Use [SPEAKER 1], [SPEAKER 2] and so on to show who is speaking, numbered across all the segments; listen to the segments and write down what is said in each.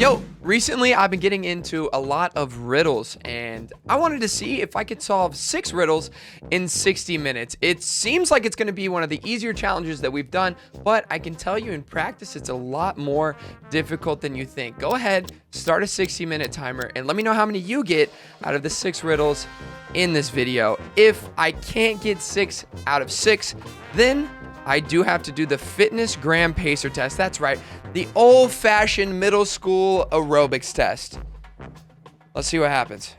[SPEAKER 1] Yo, recently I've been getting into a lot of riddles, and I wanted to see if I could solve 6 riddles in 60 minutes. It seems like it's going to be one of the easier challenges that we've done, but I can tell you in practice it's a lot more difficult than you think. Go ahead, start a 60-minute timer, and let me know how many you get out of the 6 riddles in this video. If I can't get 6 out of 6, then I do have to do the fitness gram pacer test. That's right, the old-fashioned middle school aerobics test. Let's see what happens.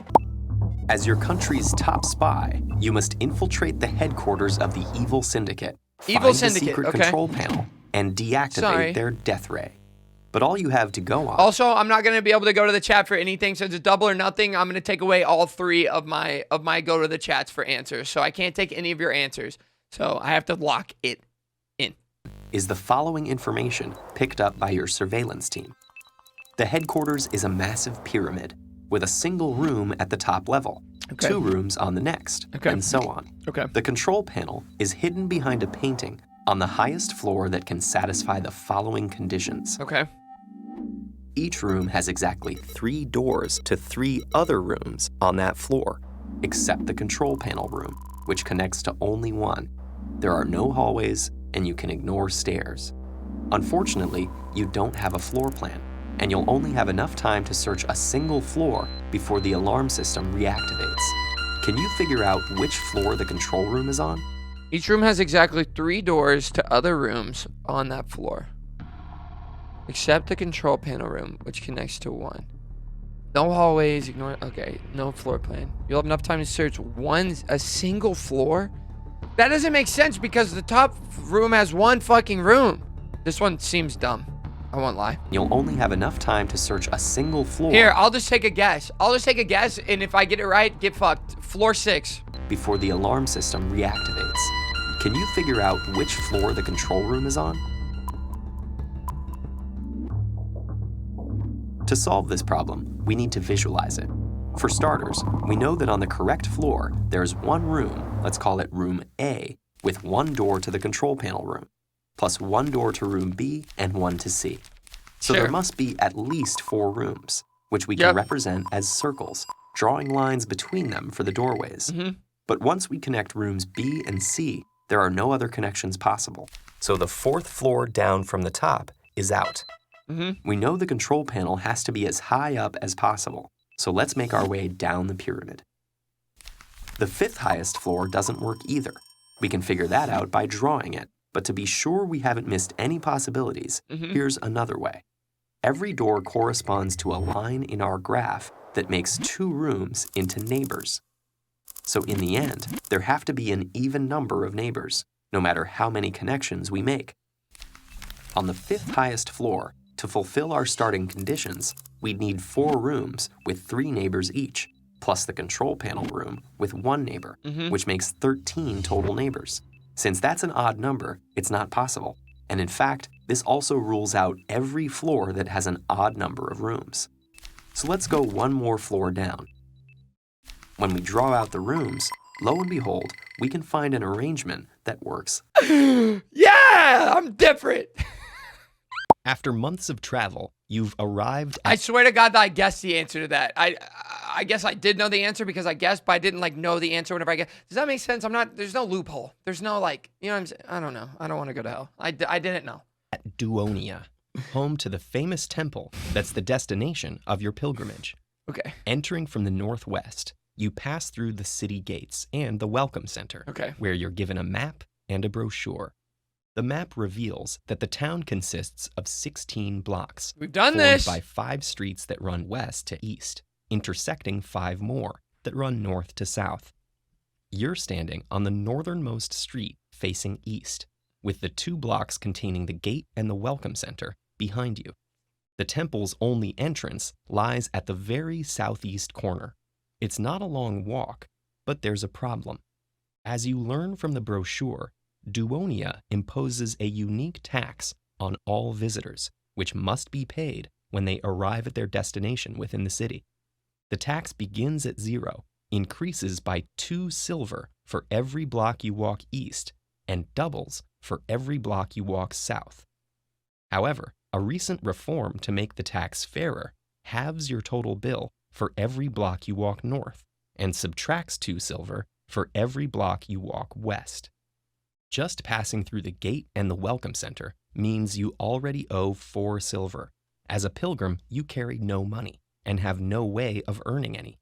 [SPEAKER 2] As your country's top spy, you must infiltrate the headquarters of the evil syndicate, find the secret control panel, and deactivate their death ray. But all you have to go on...
[SPEAKER 1] Also, I'm not going to be able to go to the chat for anything, so it's double or nothing. I'm going to take away all 3 of my go to the chats for answers, so I can't take any of your answers. So I have to lock it in.
[SPEAKER 2] Is the following information picked up by your surveillance team. The headquarters is a massive pyramid with a single room at the top level, 2 rooms on the next, and so on. The control panel is hidden behind a painting on the highest floor that can satisfy the following conditions. Each room has exactly 3 doors to 3 other rooms on that floor, except the control panel room, which connects to only 1. There are no hallways, and you can ignore stairs. Unfortunately, you don't have a floor plan, and you'll only have enough time to search a single floor before the alarm system reactivates. Can you figure out which floor the control room is on?
[SPEAKER 1] Each room has exactly 3 doors to other rooms on that floor, except the control panel room, which connects to 1. No hallways, no floor plan. You'll have enough time to search a single floor? That doesn't make sense because the top room has 1 fucking room. This one seems dumb. I won't lie.
[SPEAKER 2] You'll only have enough time to search a single floor.
[SPEAKER 1] Here, I'll just take a guess. And if I get it right, get fucked. Floor 6.
[SPEAKER 2] Before the alarm system reactivates. Can you figure out which floor the control room is on? To solve this problem, we need to visualize it. For starters, we know that on the correct floor, there's 1 room, let's call it room A, with 1 door to the control panel room, plus 1 door to room B and 1 to C. So there must be at least 4 rooms, which we can represent as circles, drawing lines between them for the doorways. But once we connect rooms B and C, there are no other connections possible. So the 4th floor down from the top is out. We know the control panel has to be as high up as possible. So let's make our way down the pyramid. The 5th highest floor doesn't work either. We can figure that out by drawing it, but to be sure we haven't missed any possibilities, here's another way. Every door corresponds to a line in our graph that makes 2 rooms into neighbors. So in the end, there have to be an even number of neighbors, no matter how many connections we make. On the 5th highest floor, to fulfill our starting conditions, we'd need 4 rooms with 3 neighbors each, plus the control panel room with 1 neighbor, which makes 13 total neighbors. Since that's an odd number, it's not possible. And in fact, this also rules out every floor that has an odd number of rooms. So let's go 1 more floor down. When we draw out the rooms, lo and behold, we can find an arrangement that works.
[SPEAKER 1] Yeah, I'm different.
[SPEAKER 3] After months of travel, you've arrived at...
[SPEAKER 1] I swear to God that I guessed the answer to that. I guess I did know the answer because I guessed, but I didn't know the answer whenever I guessed. Does that make sense? There's no loophole. There's no you know what I'm saying? I don't know. I don't want to go to hell. I didn't know.
[SPEAKER 3] At Duonia, home to the famous temple that's the destination of your pilgrimage. Entering from the northwest, you pass through the city gates and the welcome center, where you're given a map and a brochure. The map reveals that the town consists of 16 blocks.
[SPEAKER 1] We've done this!
[SPEAKER 3] By 5 streets that run west to east, intersecting 5 more that run north to south. You're standing on the northernmost street facing east, with the 2 blocks containing the gate and the welcome center behind you. The temple's only entrance lies at the very southeast corner. It's not a long walk, but there's a problem. As you learn from the brochure, Duonia imposes a unique tax on all visitors, which must be paid when they arrive at their destination within the city. The tax begins at 0, increases by 2 silver for every block you walk east, and doubles for every block you walk south. However, A recent reform to make the tax fairer halves your total bill for every block you walk north and subtracts 2 silver for every block you walk west. Just passing through the gate and the welcome center means you already owe 4 silver. As a pilgrim, you carry no money and have no way of earning any.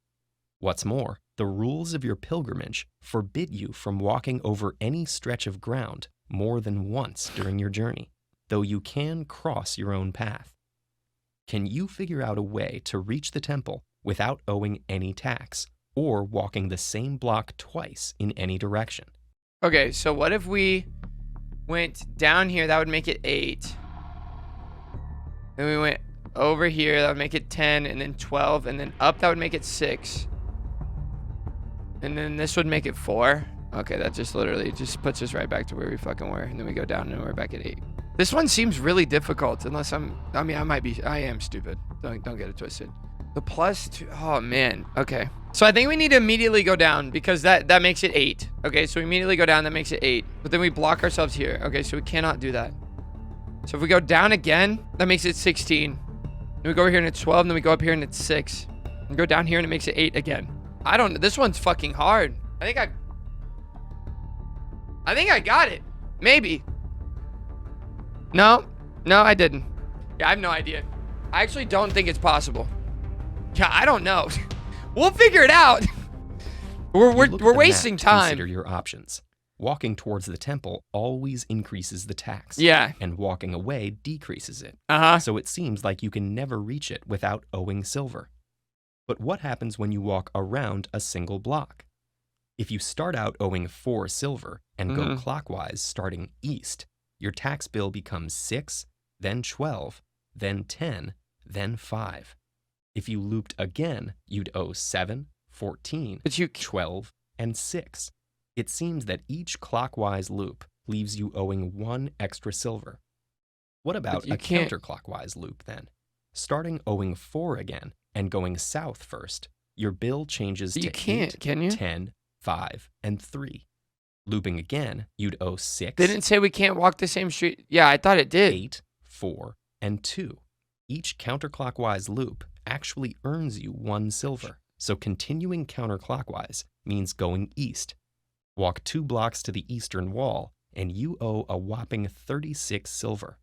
[SPEAKER 3] What's more, the rules of your pilgrimage forbid you from walking over any stretch of ground more than once during your journey, though you can cross your own path. Can you figure out a way to reach the temple without owing any tax or walking the same block twice in any direction?
[SPEAKER 1] Okay, so what if we went down here? That would make it 8. Then we went over here. That would make it 10, and then 12, and then up. That would make it 6. And then this would make it 4. Okay, that just literally just puts us right back to where we fucking were. And then we go down and we're back at 8. This one seems really difficult unless I am stupid. Don't get it twisted. The +2, oh man. Okay. So I think we need to immediately go down because that makes it 8. Okay, so we immediately go down, that makes it 8. But then we block ourselves here. Okay, so we cannot do that. So if we go down again, that makes it 16. Then we go over here and it's 12, and then we go up here and it's 6. And go down here and it makes it 8 again. I don't know. This one's fucking hard. I think I got it. Maybe. No, I didn't. Yeah, I have no idea. I actually don't think it's possible. Yeah, I don't know. We'll figure it out. We're wasting time.
[SPEAKER 3] Consider your options. Walking towards the temple always increases the tax.
[SPEAKER 1] Yeah.
[SPEAKER 3] And walking away decreases it.
[SPEAKER 1] So
[SPEAKER 3] it seems like you can never reach it without owing silver. But what happens when you walk around a single block? If you start out owing 4 silver and go clockwise starting east, your tax bill becomes 6, then 12, then 10, then 5. If you looped again, you'd owe 7, 14, 12, and 6. It seems that each clockwise loop leaves you owing 1 extra silver. What about a counterclockwise loop then? Starting owing 4 again and going south first, your bill changes to 8,
[SPEAKER 1] can you?
[SPEAKER 3] 10, 5, and 3. Looping again, you'd owe 6.
[SPEAKER 1] Didn't say we can't walk the same street. Yeah, I thought it did.
[SPEAKER 3] 8, 4, and 2. Each counterclockwise loop actually earns you 1 silver. So continuing counterclockwise means going east. Walk 2 blocks to the eastern wall, and you owe a whopping 36 silver.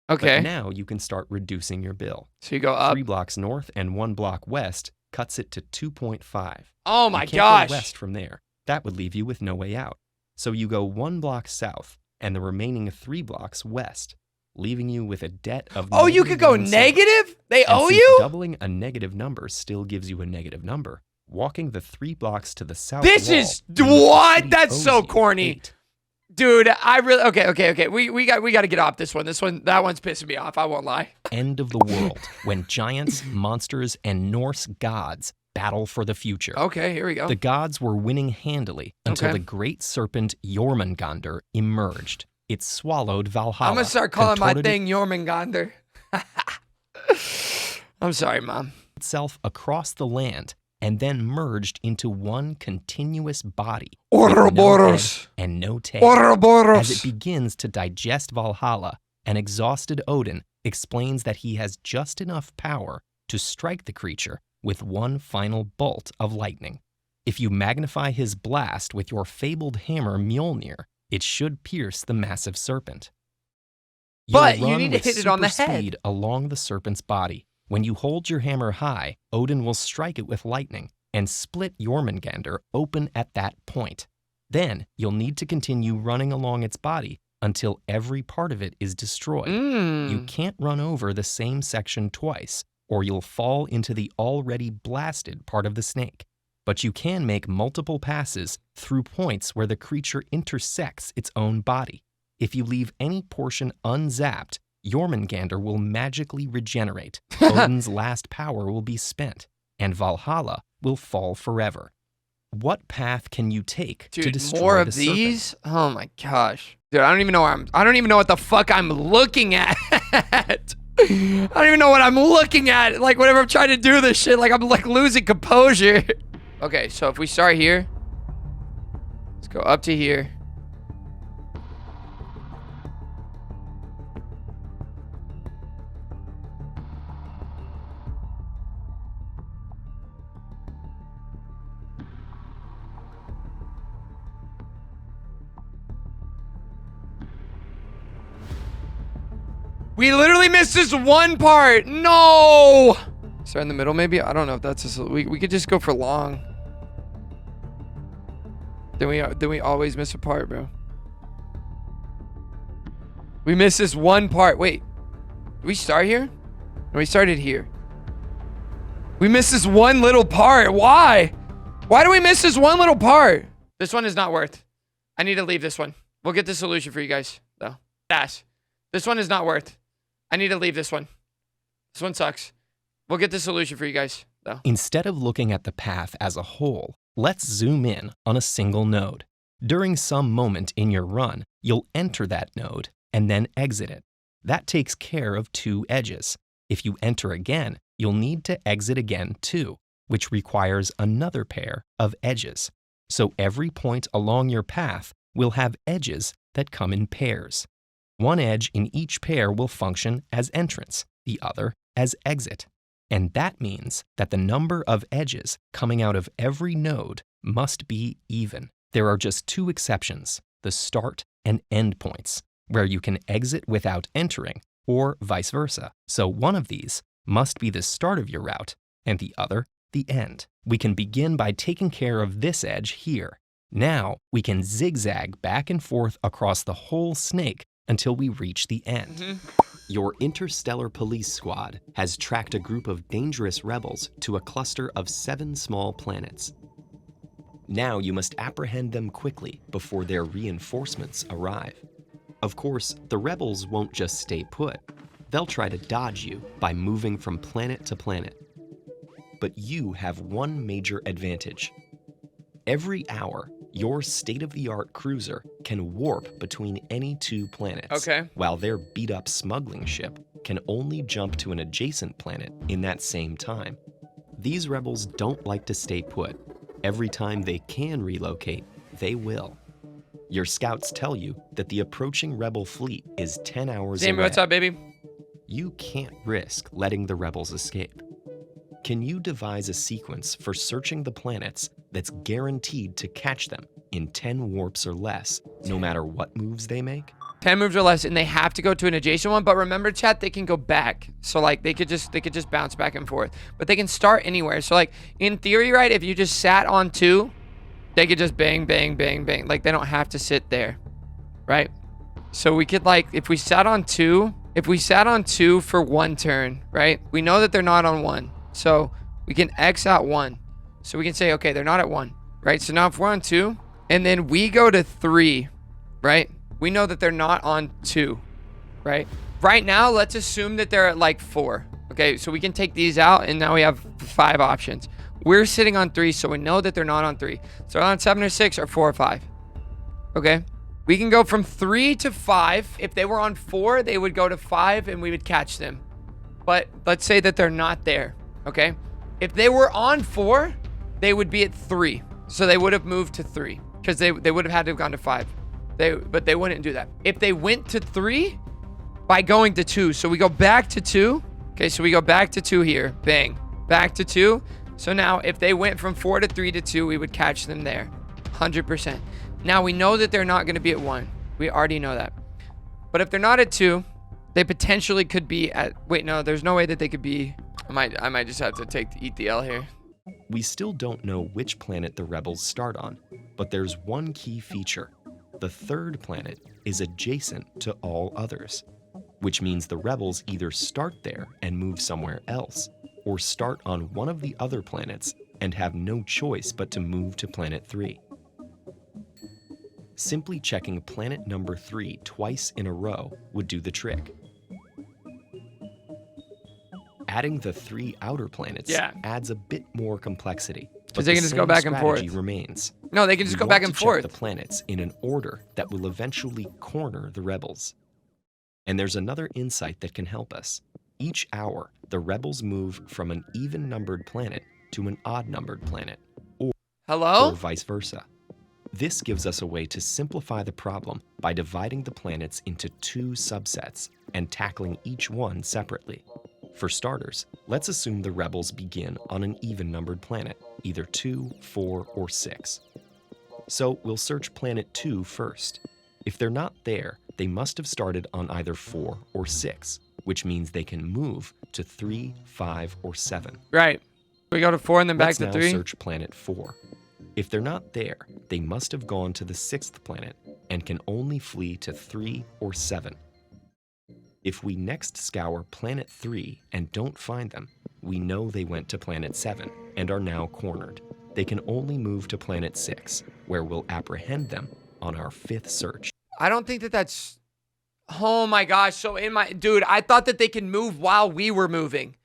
[SPEAKER 1] Okay.
[SPEAKER 3] But now you can start reducing your bill.
[SPEAKER 1] So you go up
[SPEAKER 3] 3 blocks north and 1 block west cuts it to 2.5.
[SPEAKER 1] Oh my
[SPEAKER 3] you can't
[SPEAKER 1] gosh.
[SPEAKER 3] go west from there. That would leave you with no way out. So you go 1 block south and the remaining 3 blocks west, leaving you with a debt of
[SPEAKER 1] Oh, you could go negative? They owe you?
[SPEAKER 3] Doubling a negative number still gives you a negative number. Walking the 3 blocks to the south
[SPEAKER 1] This
[SPEAKER 3] wall
[SPEAKER 1] is
[SPEAKER 3] means the
[SPEAKER 1] what?
[SPEAKER 3] city
[SPEAKER 1] That's
[SPEAKER 3] owes
[SPEAKER 1] so
[SPEAKER 3] you
[SPEAKER 1] corny.
[SPEAKER 3] 8.
[SPEAKER 1] Dude, I really okay. We got to get off this one. That one's pissing me off. I won't lie.
[SPEAKER 3] End of the world when giants, monsters, and Norse gods battle for the future.
[SPEAKER 1] Okay, here we go.
[SPEAKER 3] The gods were winning handily until the great serpent Jormungandr emerged. It swallowed Valhalla.
[SPEAKER 1] I'm gonna start calling my
[SPEAKER 3] contorted
[SPEAKER 1] thing Jormungandr. I'm sorry, Mom.
[SPEAKER 3] Itself across the land and then merged into one continuous body
[SPEAKER 1] Ouroboros.
[SPEAKER 3] and no tail.
[SPEAKER 1] Ouroboros.
[SPEAKER 3] As it begins to digest Valhalla, an exhausted Odin explains that he has just enough power to strike the creature with one final bolt of lightning. If you magnify his blast with your fabled hammer Mjolnir, it should pierce the massive serpent.
[SPEAKER 1] But
[SPEAKER 3] You'll
[SPEAKER 1] you
[SPEAKER 3] run
[SPEAKER 1] need to
[SPEAKER 3] with
[SPEAKER 1] hit it on the
[SPEAKER 3] super
[SPEAKER 1] head.
[SPEAKER 3] speed along the serpent's body. When you hold your hammer high, Odin will strike it with lightning and split Jormungandr open at that point. Then you'll need to continue running along its body until every part of it is destroyed. You can't run over the same section twice, or you'll fall into the already blasted part of the snake. But you can make multiple passes through points where the creature intersects its own body. If you leave any portion unzapped, Jormungandr will magically regenerate, Odin's last power will be spent, and Valhalla will fall forever. What path can you take to destroy
[SPEAKER 1] more of
[SPEAKER 3] the serpent?
[SPEAKER 1] these? Oh my gosh. Dude, I don't even know I don't even know what the fuck I'm looking at. I don't even know what I'm looking at. Like, whenever I'm trying to do this shit, like, I'm, like, losing composure. Okay, so if we start here, let's go up to here. We literally missed this one part. No. Start in the middle, maybe? I don't know if that's we could just go for long. Then we always miss a part, bro. We missed this one part. Wait. Did we start here? No, we started here. We missed this one little part. Why? Why do we miss this one little part? This one is not worth. I need to leave this one. We'll get the solution for you guys, though. Dash. This one is not worth. I need to leave this one. This one sucks. We'll get the solution for you guys, though.
[SPEAKER 3] Instead of looking at the path as a whole, let's zoom in on a single node. During some moment in your run, you'll enter that node and then exit it. That takes care of 2 edges. If you enter again, you'll need to exit again too, which requires another pair of edges. So every point along your path will have edges that come in pairs. One edge in each pair will function as entrance, the other as exit. And that means that the number of edges coming out of every node must be even. There are just 2 exceptions, the start and end points, where you can exit without entering, or vice versa. So one of these must be the start of your route, and the other, the end. We can begin by taking care of this edge here. Now, we can zigzag back and forth across the whole snake until we reach the end.
[SPEAKER 2] Your Interstellar police squad has tracked a group of dangerous rebels to a cluster of 7 small planets. Now you must apprehend them quickly before their reinforcements arrive. Of course, the rebels won't just stay put. They'll try to dodge you by moving from planet to planet. But you have one major advantage. Every hour, your state-of-the-art cruiser can warp between any 2 planets, while their beat-up smuggling ship can only jump to an adjacent planet in that same time. These rebels don't like to stay put. Every time they can relocate, they will. Your scouts tell you that the approaching rebel fleet is 10 hours away.
[SPEAKER 1] What's up, baby?
[SPEAKER 2] You can't risk letting the rebels escape. Can you devise a sequence for searching the planets that's guaranteed to catch them in 10 warps or less, no matter what moves they make?
[SPEAKER 1] 10 moves or less, and they have to go to an adjacent one. But remember, chat, they can go back. So like they could just bounce back and forth. But they can start anywhere. So like in theory, right, if you just sat on 2, they could just bang, bang, bang, bang. Like they don't have to sit there, right? So we could like, if we sat on 2 for 1 turn, right? We know that they're not on 1. So we can X out 1. So we can say, okay, they're not at 1, right? So now if we're on 2 and then we go to 3, right? We know that they're not on 2, right? Right now, let's assume that they're at like 4. Okay, so we can take these out and now we have 5 options. We're sitting on 3, so we know that they're not on 3. So they're on 7 or 6 or 4 or 5. Okay, we can go from 3 to 5. If they were on 4, they would go to 5 and we would catch them. But let's say that they're not there. Okay, if they were on 4, they would be at 3. So they would have moved to 3 because they would have had to have gone to 5. But they wouldn't do that. If they went to 3 by going to 2, so we go back to 2. Okay, so we go back to 2 here. Bang. Back to 2. So now if they went from 4 to 3 to 2, we would catch them there. 100%. Now we know that they're not going to be at 1. We already know that. But if they're not at 2, they potentially could be at... Wait, no, there's no way that they could be... I might just have to eat the L here.
[SPEAKER 2] We still don't know which planet the rebels start on, but there's one key feature. The 3rd planet is adjacent to all others, which means the rebels either start there and move somewhere else, or start on one of the other planets and have no choice but to move to planet 3. Simply checking planet number 3 twice in a row would do the trick. Adding the 3 outer planets adds a bit more complexity.
[SPEAKER 1] Because they can just go back and forth.
[SPEAKER 2] Remains.
[SPEAKER 1] No, they can just go back and forth.
[SPEAKER 2] Check the planets in an order that will eventually corner the rebels. And there's another insight that can help us. Each hour, the rebels move from an even-numbered planet to an odd-numbered planet, or vice versa. This gives us a way to simplify the problem by dividing the planets into 2 subsets and tackling each one separately. For starters, let's assume the rebels begin on an even-numbered planet, either 2, 4, or 6. So we'll search planet 2 first. If they're not there, they must have started on either 4 or 6.
[SPEAKER 3] which means they can move to 3, 5, or 7.
[SPEAKER 1] Right. We go to 4 and then back
[SPEAKER 3] Let's
[SPEAKER 1] to
[SPEAKER 3] now
[SPEAKER 1] 3.
[SPEAKER 3] search planet 4. If they're not there, they must have gone to the 6th planet and can only flee to 3 or 7. If we next scour planet 3 and don't find them, we know they went to planet 7 and are now cornered. They can only move to planet 6, where we'll apprehend them on our 5th search.
[SPEAKER 1] I don't think that that's... Oh my gosh. So dude, I thought that they can move while we were moving.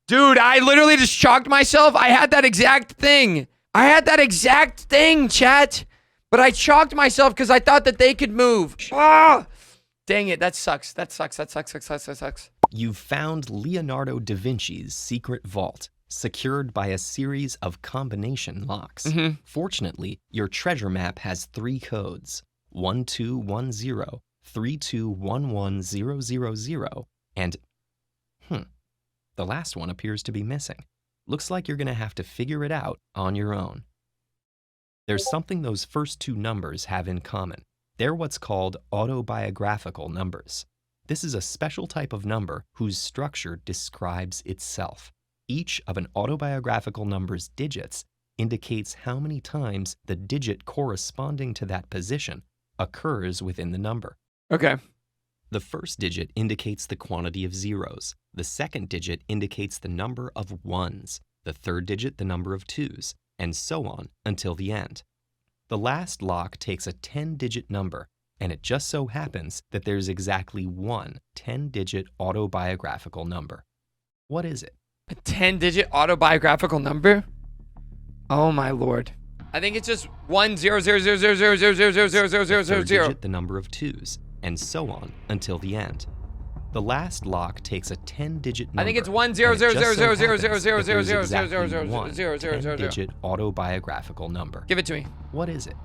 [SPEAKER 1] Dude, I literally just shocked myself. I had that exact thing. Chat. But I shocked myself because I thought that they could move. Ah! Dang it. That sucks. That sucks.
[SPEAKER 3] You've found Leonardo da Vinci's secret vault, secured by a series of combination locks. Fortunately, your treasure map has 3 codes: 1210, 3211000, and the last one appears to be missing. Looks like you're going to have to figure it out on your own. There's something those first 2 numbers have in common. They're what's called autobiographical numbers. This is a special type of number whose structure describes itself. Each of an autobiographical number's digits indicates how many times the digit corresponding to that position occurs within the number.
[SPEAKER 1] Okay.
[SPEAKER 3] The first digit indicates the quantity of zeros. The second digit indicates the number of ones. The third digit, the number of twos, and so on until the end. The last lock takes a 10-digit number, and it just so happens that there's exactly one 10-digit autobiographical number. What is it?
[SPEAKER 1] A 10-digit autobiographical number? Oh my lord. I think it's just 100000000000000.
[SPEAKER 3] Third digit, the number of twos, and so on until the end. The last lock takes a 10-digit number.
[SPEAKER 1] I think it's
[SPEAKER 3] 10000000000000000. 10-digit autobiographical number.
[SPEAKER 1] Give it to me.
[SPEAKER 3] What is it?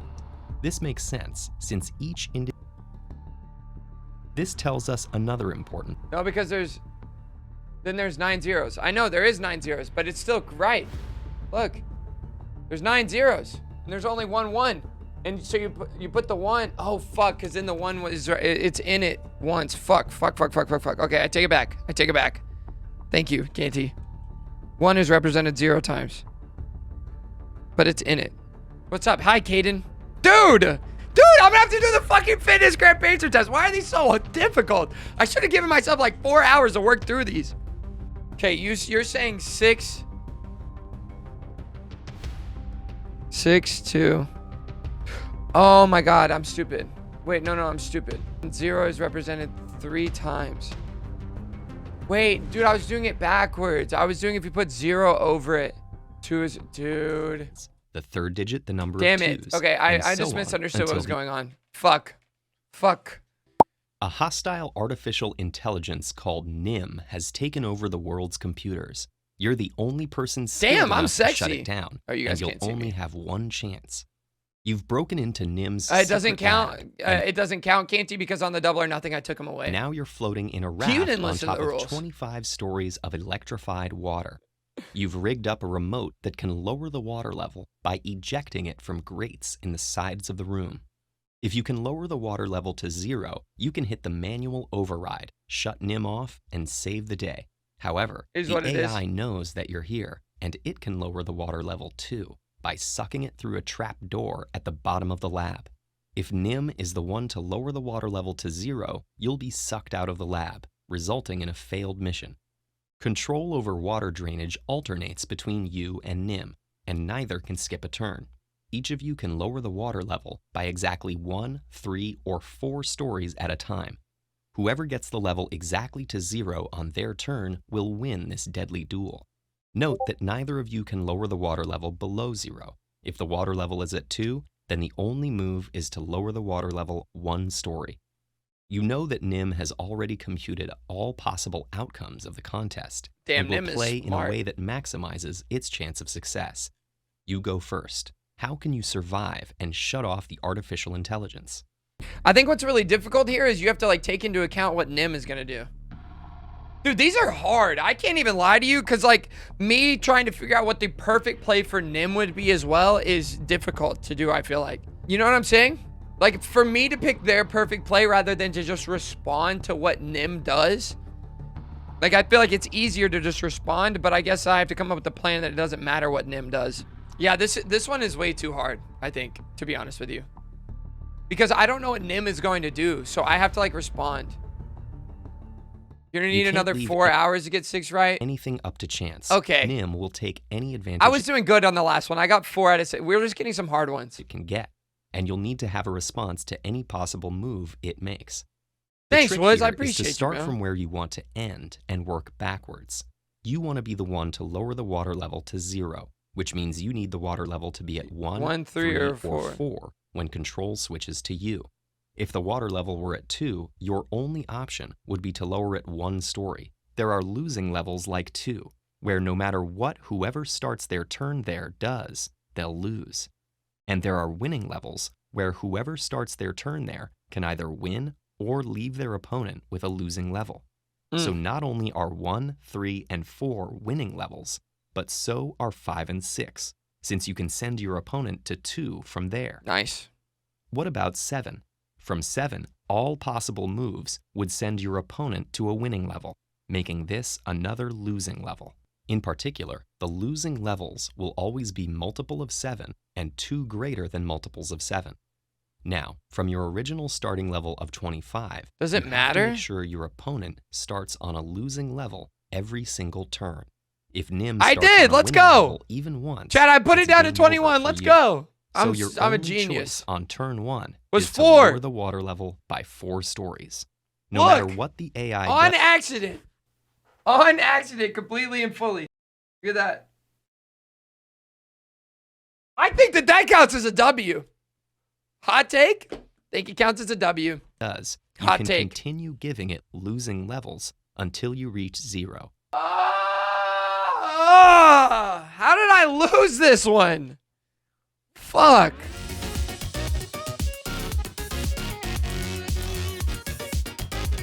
[SPEAKER 3] This makes sense since each This tells us another important.
[SPEAKER 1] No, because there's 9 zeros. I know there is 9 zeros, but it's still right. Look, there's 9 zeros, and there's only 1 1. And so you put the 1. Oh fuck, because then the 1 was it's in it once. Fuck. Okay, I take it back. Thank you, Canty. 1 is represented 0 times, but it's in it. What's up? Hi, Caden. Dude, I'm gonna have to do the fucking fitness Grand Pacer test. Why are these so difficult? I should have given myself like 4 hours to work through these. Okay, you're saying 6, 2. Oh my god, I'm stupid. Wait, no, I'm stupid. 0 is represented 3 times. Wait, dude, I was doing it backwards. I was doing if you put 0 over it. 2 is, dude.
[SPEAKER 3] The third digit, the number
[SPEAKER 1] Damn
[SPEAKER 3] of
[SPEAKER 1] it.
[SPEAKER 3] twos.
[SPEAKER 1] Okay, I just misunderstood what was going on. Fuck.
[SPEAKER 3] A hostile artificial intelligence called NIM has taken over the world's computers. You're the only person skilled enough to shut it down.
[SPEAKER 1] Oh, you guys
[SPEAKER 3] and
[SPEAKER 1] can't
[SPEAKER 3] you'll
[SPEAKER 1] see
[SPEAKER 3] only
[SPEAKER 1] me.
[SPEAKER 3] have one chance. You've broken into NIM's
[SPEAKER 1] It doesn't
[SPEAKER 3] secret lab,
[SPEAKER 1] count.
[SPEAKER 3] and
[SPEAKER 1] It doesn't count, Canty, because on the double or nothing, I took him away.
[SPEAKER 3] now you're floating in a
[SPEAKER 1] You
[SPEAKER 3] raft
[SPEAKER 1] didn't
[SPEAKER 3] on
[SPEAKER 1] listen to
[SPEAKER 3] top
[SPEAKER 1] the
[SPEAKER 3] of
[SPEAKER 1] rules.
[SPEAKER 3] 25 stories of electrified water. You've rigged up a remote that can lower the water level by ejecting it from grates in the sides of the room. If you can lower the water level to 0, you can hit the manual override, shut NIM off, and save the day. However,
[SPEAKER 1] Here's
[SPEAKER 3] the
[SPEAKER 1] what it is.
[SPEAKER 3] AI knows that you're here, and it can lower the water level too by sucking it through a trap door at the bottom of the lab. If NIM is the one to lower the water level to 0, you'll be sucked out of the lab, resulting in a failed mission. Control over water drainage alternates between you and NIM, and neither can skip a turn. Each of you can lower the water level by exactly 1, 3, or 4 stories at a time. Whoever gets the level exactly to 0 on their turn will win this deadly duel. Note that neither of you can lower the water level below 0. If the water level is at 2, then the only move is to lower the water level 1 story. You know that NIM has already computed all possible outcomes of the contest
[SPEAKER 1] Damn,
[SPEAKER 3] and will
[SPEAKER 1] NIM is
[SPEAKER 3] play in a
[SPEAKER 1] smart.
[SPEAKER 3] way that maximizes its chance of success. You go first. How can you survive and shut off the artificial intelligence?
[SPEAKER 1] I think what's really difficult here is you have to like take into account what NIM is gonna do. Dude, these are hard. I can't even lie to you because like me trying to figure out what the perfect play for NIM would be as well is difficult to do, I feel like. You know what I'm saying? Like for me to pick their perfect play rather than to just respond to what NIM does Like, I feel like it's easier to just respond, but I guess I have to come up with a plan that it doesn't matter what Nim does. Yeah, this one is way too hard, I think, to be honest with you. Because I don't know what Nim is going to do, so I have to, like, respond. You're going to need another 4 hours to get 6 right?
[SPEAKER 3] Anything up to chance.
[SPEAKER 1] Okay.
[SPEAKER 3] Nim will take any advantage
[SPEAKER 1] I was doing good on the last one. I got 4 out of 6. We were just getting some hard ones.
[SPEAKER 3] it can get, and you'll need to have a response to any possible move it makes.
[SPEAKER 1] Thanks,
[SPEAKER 3] trick
[SPEAKER 1] Woods. I
[SPEAKER 3] here is
[SPEAKER 1] appreciate
[SPEAKER 3] to start
[SPEAKER 1] you, man.
[SPEAKER 3] from where you want to end and work backwards. You want to be the one to lower the water level to 0, which means you need the water level to be at 1, 3, or 4 when control switches to you. If the water level were at 2, your only option would be to lower it 1 story. There are losing levels like 2, where no matter what whoever starts their turn there does, they'll lose. And there are winning levels where whoever starts their turn there can either win or leave their opponent with a losing level. So not only are 1, 3, and 4 winning levels, but so are 5 and 6, since you can send your opponent to 2 from there.
[SPEAKER 1] Nice.
[SPEAKER 3] What about 7? From 7, all possible moves would send your opponent to a winning level, making this another losing level. In particular, the losing levels will always be multiple of 7 and 2 greater than multiples of 7. Now, from your original starting level of 25,
[SPEAKER 1] Does it
[SPEAKER 3] you have to
[SPEAKER 1] matter?
[SPEAKER 3] make sure your opponent starts on a losing level every single turn. If Nim
[SPEAKER 1] I
[SPEAKER 3] starts
[SPEAKER 1] did!
[SPEAKER 3] on a
[SPEAKER 1] Let's
[SPEAKER 3] winning
[SPEAKER 1] go!
[SPEAKER 3] level even once,
[SPEAKER 1] Chad, I put it
[SPEAKER 3] it's
[SPEAKER 1] down to
[SPEAKER 3] game over
[SPEAKER 1] 21.
[SPEAKER 3] for
[SPEAKER 1] Let's
[SPEAKER 3] you.
[SPEAKER 1] go.
[SPEAKER 3] So your
[SPEAKER 1] I'm a
[SPEAKER 3] only
[SPEAKER 1] genius.
[SPEAKER 3] choice on turn 1
[SPEAKER 1] Was
[SPEAKER 3] is
[SPEAKER 1] 4.
[SPEAKER 3] to lower the water level by 4 stories. No matter
[SPEAKER 1] Look!
[SPEAKER 3] what the AI
[SPEAKER 1] On
[SPEAKER 3] does,
[SPEAKER 1] accident. On accident, completely and fully. Look at that. I think that counts as a W. Hot take? Think it counts as a W.
[SPEAKER 3] you
[SPEAKER 1] Hot
[SPEAKER 3] can
[SPEAKER 1] take.
[SPEAKER 3] continue giving it losing levels until you reach 0.
[SPEAKER 1] How did I lose this one? Fuck.